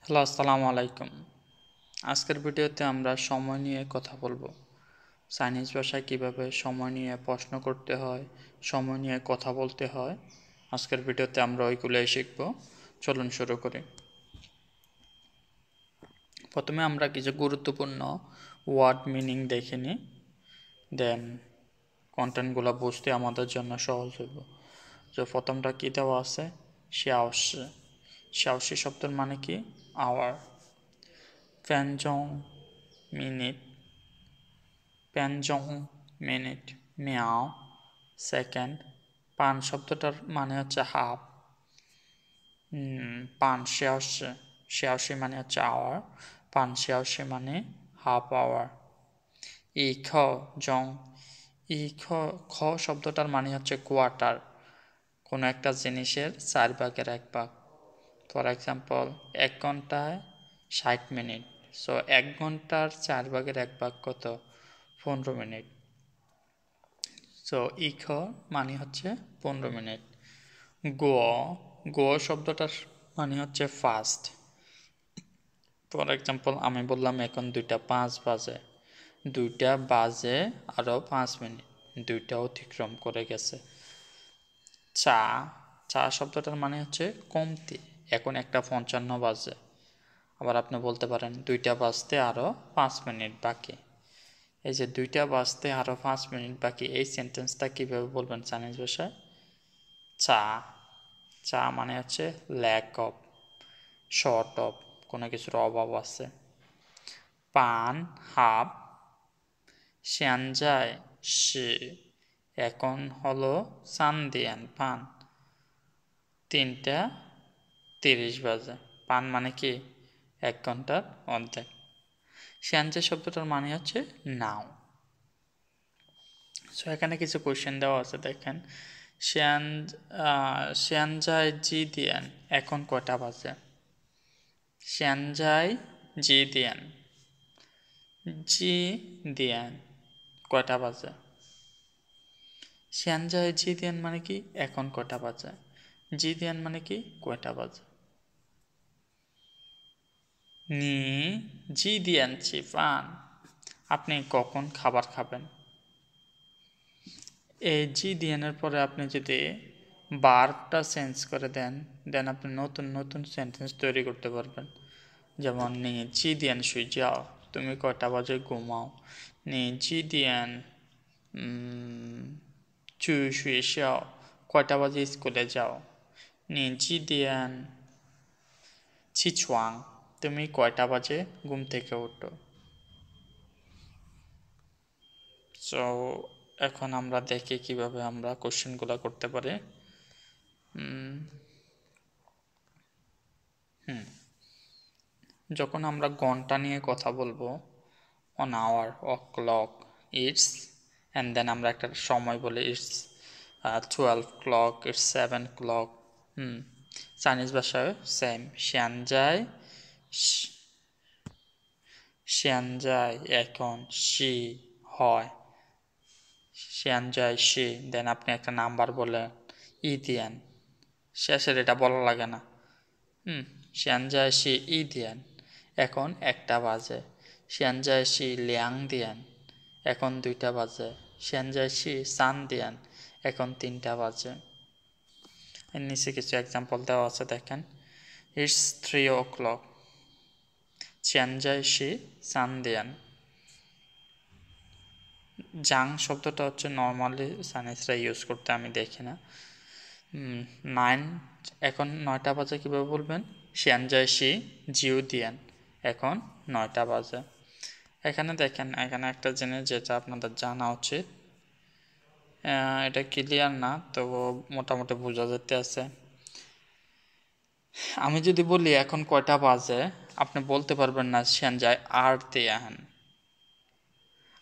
Hello, আসসালামু আলাইকুম। আজকের ভিডিওতে আমরা সময় নিয়ে কথা বলবো। চাইনিজ ভাষায় কিভাবে সময় নিয়ে প্রশ্ন করতে হয়, সময় নিয়ে কথা বলতে হয়। আজকের ভিডিওতে আমরা ওইগুলোই শিখব। চলুন শুরু করি। প্রথমে আমরা কিছু গুরুত্বপূর্ণ ওয়ার্ড মিনিং দেখে নিই, দেন কন্টেন্টগুলো বুঝতে আমাদের জন্য সহজ হইব। তো প্রথমটা কী দেওয়া আছে? শাওশি। শাওশি শব্দের মানে কি? আওয়ার। ফ্যানজং মিনিট, প্যানজং মিনিট, মিয়াও সেকেন্ড। পান শব্দটার মানে হচ্ছে হাফ। পান শেয়াশি, শেয়াশি মানে হচ্ছে আওয়ার, পান শেয়াশি মানে হাফ আওয়ার। ই খ জং, ই খ খ শব্দটার মানে হচ্ছে কোয়ার্টার, কোনো একটা জিনিসের 4/1 ফর এক্সাম্পল 1 ঘন্টায় 60 মিনিট। সো 1 ঘন্টার 4/1 কত? 15 মিনিট। সো ইখ মানে হচ্ছে 15 মিনিট। গো, গো শব্দটার মানে হচ্ছে ফাস্ট। ফর এক্সাম্পল আমি বললাম এখন 2:05 বাজে, 2টা বাজে আরও 5 মিনিট, 2টা অতিক্রম করে গেছে। চা, চা শব্দটার মানে হচ্ছে কমতি, এখন 1:55 বাজে। আবার আপনি বলতে পারেন 2টা বাজতে আরও 5 মিনিট বাকি। এই যে 2টা বাজতে আরও 5 মিনিট বাকি, এই সেন্টেন্সটা কীভাবে বলবেন চাইনিজ ভাষায়? চা, চা মানে হচ্ছে ল্যাক অফ, শর্ট অফ, কোনো কিছুর অভাব আছে। পান হাফ, সেনজাই শি, এখন হলো সানদিয়ান পান, 3:30 বাজে। পান মানে কি? 1 ঘন্টার অর্ধেক। সেনজাই শব্দটার মানে হচ্ছে নাও। সো এখানে কিছু কোয়েশ্চেন দেওয়া আছে, দেখেন। সেনজাই জি দিয়ান, এখন কয়টা বাজে? সেনজাই জি দিয়ান, জি দিয়ান কয়টা বাজে? সেনজাই জি দিয়ান মানে কি? এখন কয়টা বাজে। জি দিয়ান মানে কি? কয়টা বাজে। নি জি দিয়ান চি পান, আপনি কখন খাবার খাবেন। এই জি দিয়ানের পরে আপনি যদি বার্বটা চেঞ্জ করে দেন, দেন আপনি নতুন নতুন সেন্টেন্স তৈরি করতে পারবেন। যেমন নি জি দিয়ান শুই যাও, তুমি কয়টা বাজে ঘুমাও। নি জি দিয়ান শুয়ে যাও, কয়টা বাজে স্কুলে যাও। নি জি দিয়ান চিচুয়াং, তুমি কয়টা বাজে ঘুম থেকে ওঠো। সো এখন আমরা দেখি কিভাবে আমরা কোশ্চেনগুলো করতে পারি। যখন আমরা ঘন্টা নিয়ে কথা বলবো, on hour, o'clock, it's, and then আমরা একটা সময় বলি, it's 12 clock, it's 7 clock. Chinese ভাষায় সেম। শিয়ানজাই, শিয়ানজাই এখন, শি হয়, শিয়ানজাই শি, দেন আপনি একটা নাম্বার বলে ই দিয়ান, শেষের এটা বলা লাগে না। শিয়ানজাই শি ই দিয়ান, এখন 1টা বাজে। শিয়ানজাই শি লিয়াং দিয়ান, এখন 2টা বাজে। শিয়ানজাই শি সান দিয়ান, এখন 3টা বাজে। এর নিচে কিছু এক্সাম্পল দেওয়া আছে, দেখেন। ইটস 3 o'clock, শিয়ানজাই শি সান দিয়ান। জাং শব্দটা হচ্ছে নর্মালি চাইনিজরা ইউজ করতে আমি দেখি না। 9, এখন 9টা বাজে কীভাবে বলবেন? শিয়ানজাই শি জিউ দিয়ান, এখন 9টা বাজে। এখানে দেখেন, এখানে একটা জিনিস যেটা আপনাদের জানা উচিত, এটা ক্লিয়ার না, তো মোটামুটি বোঝা যেতে আছে। আমি যদি বলি এখন কয়টা বাজে, আপনি বলতে পারবেন না শিয়ানজাই আর দিয়ান।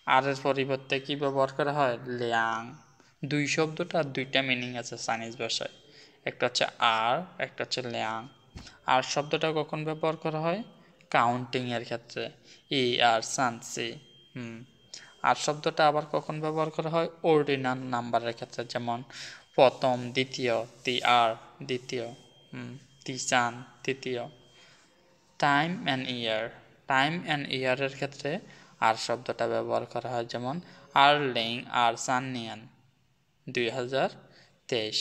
আর এর পরিবর্তে কি ব্যবহার করা হয়? লিয়াং। দুই শব্দটা 2টা মিনিং আছে চাইনিজ ভাষায়, একটা হচ্ছে আর, একটা হচ্ছে লিয়াং। আর শব্দটা কখন ব্যবহার করা হয়? কাউন্টিংয়ের ক্ষেত্রে, ই আর সান সি। আর শব্দটা আবার কখন ব্যবহার করা হয়? অর্ডিনাল নাম্বারের ক্ষেত্রে, যেমন প্রথম, দ্বিতীয়, তি আর দ্বিতীয়, তি চান তৃতীয়। Time and year. Time and ইয়ারের ক্ষেত্রে আর শব্দটা ব্যবহার করা হয়, যেমন আর্লিং আর সাননিয়ান 2023।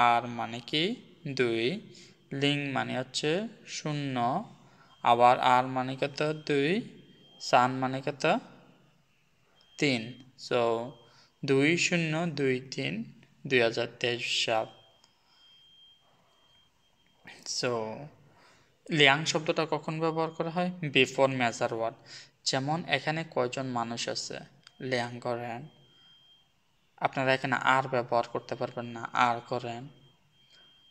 আর মানে কি 2, লিং মানে হচ্ছে 0, আবার আর মানে কত 2, সান মানে কত 3। সো 2023 2023 সাল। সো লিয়াং শব্দটা কখন ব্যবহার করা হয়? Before measure word. যেমন এখানে কয়জন মানুষ আছে, লিয়াং করেন। আপনারা এখানে আর ব্যবহার করতে পারবেন না, আর করেন।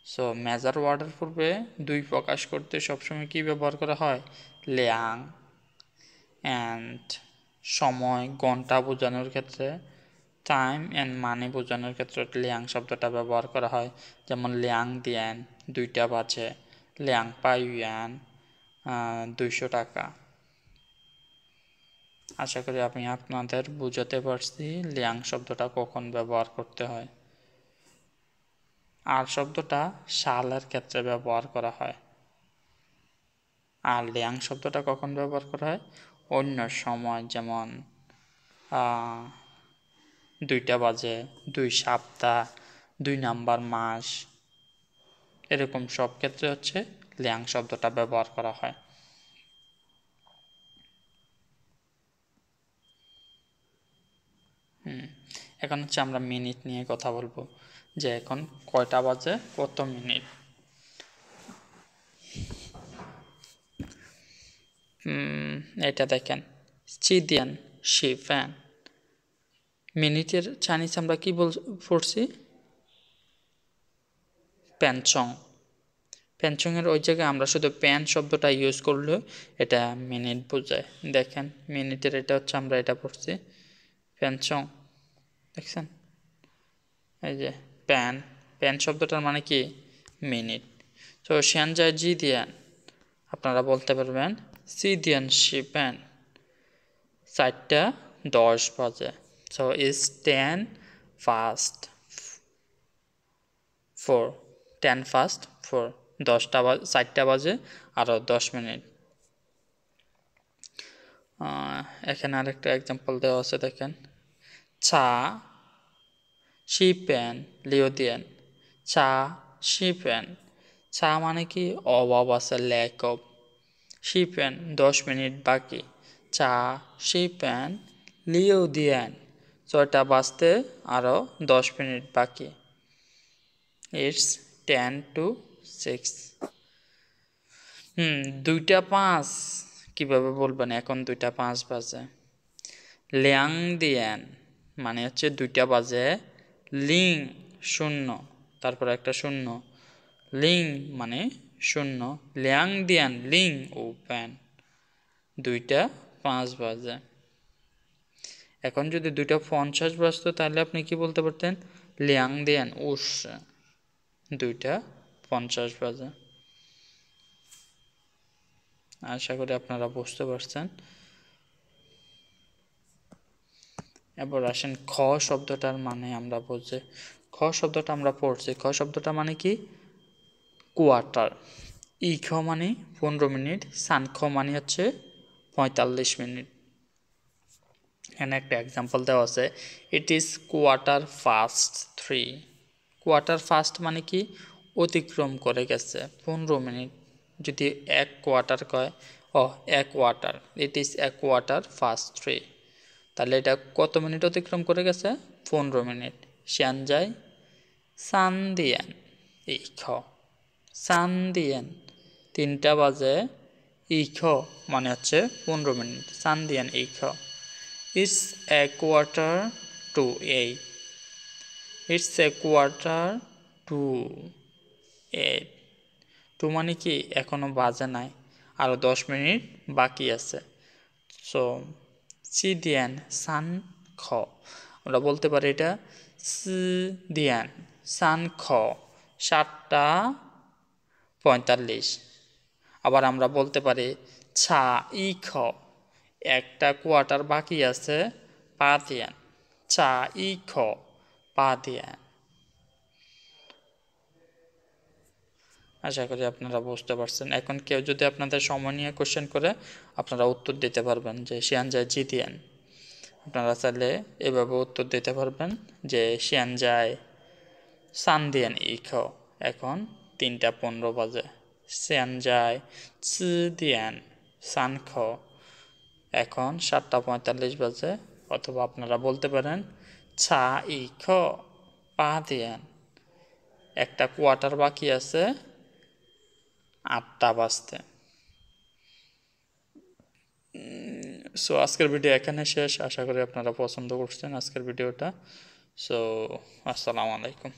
সো মেজার ওয়ার্ডের পূর্বে 2 প্রকাশ করতে সবসময় কি ব্যবহার করা হয়? লিয়াং। অ্যান্ড সময় ঘন্টা বোঝানোর ক্ষেত্রে, টাইম অ্যান্ড মানি বোঝানোর ক্ষেত্রে লিয়াং শব্দটা ব্যবহার করা হয়। যেমন লিয়াং দিয়েন 2টা বাজে, লিয়াং পাইয়ান 200 টাকা। আশা করি আমি আপনাদের বুঝাতে পারছি লিয়াং শব্দটা কখন ব্যবহার করতে হয়। আর শব্দটা সালের ক্ষেত্রে ব্যবহার করা হয়। আর লিয়াং শব্দটা কখন ব্যবহার করা হয়? অন্য সময়, যেমন 2টা বাজে, 2 সপ্তাহ, 2 নাম্বার মাস, এরকম সব ক্ষেত্রে হচ্ছে লিয়াং শব্দটা ব্যবহার করা হয়। এখন হচ্ছে আমরা মিনিট নিয়ে কথা বলবো, যে এখন কয়টা বাজে, কত মিনিট। এটা দেখেন, চিদিয়ান শিফ্যান। মিনিটের চাইনিজ আমরা কি পড়ছি? প্যানচং। প্যানচংয়ের ওই জায়গায় আমরা শুধু প্যান শব্দটা ইউজ করলে এটা মিনিট বোঝায়। দেখেন মিনিটের এটা হচ্ছে আমরা এটা পড়ছি প্যানচং, দেখছেন? এই যে প্যান, প্যান শব্দটার মানে কি? মিনিট। তো শ্যানজাই জি দিয়ান, আপনারা বলতে পারবেন সি দিয়ান শি প্যান, 4:10 বাজে। সো ইজ 10 past 4, 10 past 4, 4টা বাজে আরও 10 মিনিট। এখানে আরেকটা এক্সাম্পল দেওয়া আছে, দেখেন। চা শি প্যান লিও দিয়েন, চা শি প্যান। চা মানে কি? অভাব আছে, ল্যাক অফ। শি প্যান 10 মিনিট বাকি, চা শি প্যান লিও দিয়েন, 6টা বাজতে আরও 10 মিনিট বাকি। It's 10 to 6। 2টা 5 কীভাবে বলবেন? এখন 2টা 5 বাজে। লিয়াং দিয়েন মানে হচ্ছে 2টা বাজে, লিং 0, তারপর একটা 0, লিং মানে 0, লিয়াং দিয়ান লিং ওপেন, 2টা 5 বাজে। এখন যদি 2টা 50 বাজতো তাহলে আপনি কি বলতে পারতেন? লিয়াং দিয়ান উস, 2টা 50 বাজে। আশা করি আপনারা বুঝতে পারছেন। এবার আসেন খ শব্দটার মানে আমরা বুঝি। খ শব্দটা আমরা পড়ছি, খ শব্দটা মানে কি? কোয়ার্টার। ই খ মানে 15 মিনিট, সান খ মানে হচ্ছে 45 মিনিট। এখানে একটা এক্সাম্পল দেওয়া আছে, ইট ইজ 3:15। কোয়ার্টার ফাস্ট মানে কি? অতিক্রম করে গেছে 15 মিনিট। যদি 1 কোয়ার্টার কয়, এক কোয়ার্টার, ইট ইজ 3:15, তাহলে এটা কত মিনিট অতিক্রম করে গেছে? 15 মিনিট। শ্যানজাই সান দিয়েন ই খ, সান দিয়েন 3টা বাজে, ই খ মানে হচ্ছে 15 মিনিট, সান দিয়েন ই খ। It's 7:45. It's 7:45. 2 মানে কি? এখনো বাজে নাই, আরও 10 মিনিট বাকি আছে। সো সি দিয়ান সান খ, আমরা বলতে পারি এটা সি দিয়ান সান খ, 7:45। আবার আমরা বলতে পারি ছা ই খ, একটা কোয়ার্টার বাকি আছে, পা দিয়ান, চা ই খ, পা দিয়ান। আশা করি আপনারা বুঝতে পারছেন। এখন কেউ যদি আপনাদের সময় নিয়ে কোশ্চেন করে আপনারা উত্তর দিতে পারবেন যে শিয়ানজায় জিতিয়ান। আপনারা চাইলে এভাবে উত্তর দিতে পারবেন যে শিয়ানজায় সানদিয়ান ইখো। এখন 3:15 বাজে। শিয়ানজায় চিদিয়ান সানখো। এখন 7:45 বাজে। অথবা আপনারা বলতে পারেন ছা ইখো পা দিয়ান। একটা কোয়ার্টার বাকি আছে 8টা বাজতে। সো আজকের ভিডিও এখানে শেষ। আশা করি আপনারা পছন্দ করছেন আজকের ভিডিওটা। সো আসসালামু আলাইকুম।